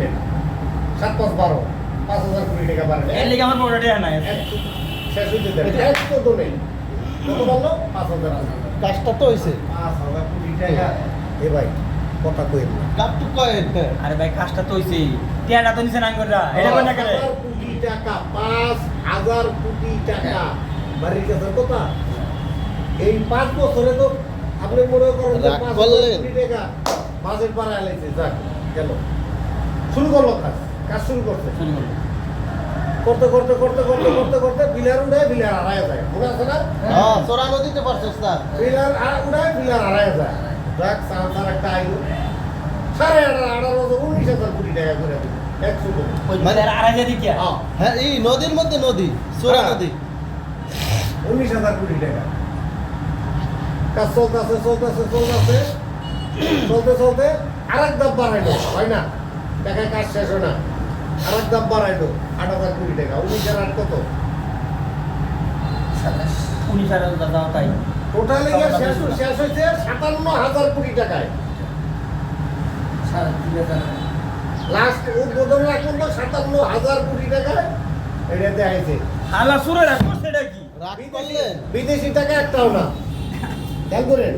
টাকা 7-5-12 5,000 কোটি টাকা পারে এর লিগে আমার বড় টাকা নাই শেষ হইতে দেন এক তো নেই কত বললো 5,000 কাজটা তো হইছে 5,000 কোটি টাকা এ ভাই কথা কইেন না কাপ তো কয়েন আরে ভাই কাজটা তো হইছে টিয়াটা তো নিছে নাঙ্গররা এটা কোন করে 5,000 কোটি টাকা 5,000 কোটি টাকা বাড়ির কাছে কথা এই 5 বছরে তো আপনি মনে করেন যে রাগ 5,000 করলেন। কোটি টাকা বাজেট বাড়ায় লাইছে যাক গেল শুরু করলো কাজ শুরু করছে শুরু করো করতে বিলার উড়ায় বিলার হারায় যায় মনে আছে না হ্যাঁ চোরা নদীতে পারছস না বিলার উড়ায় বিলার হারায় যায় যাক সার একটা আইলো 18,500 কোটি টাকা করে দিল 100 কোটি ওই মানে আড়াই দিকে হ্যাঁ হ্যাঁ এই নদীর মধ্যে নদী চোরা হ্যাঁ। নদী 19,000 কোটি টাকা কাজ চলতে আরেক দাম বাড়াইলো হয় না টাকায় কাজ শেষ হয় না আরেক দাম বাড়াইলো 8,000 কোটি টাকা 19,000 কত 19,000 দাও তাই টোটালি শেষ হয়েছে 57,000 কোটি টাকায় লাস্ট উদ্বোধন রাখুন তো 57,000 কোটি টাকায় এটাতে আইছে হালা সুরে রাখো সেটা কি রাগ করলেন বিদেশি টাকা একটাও না খেয়াল করেন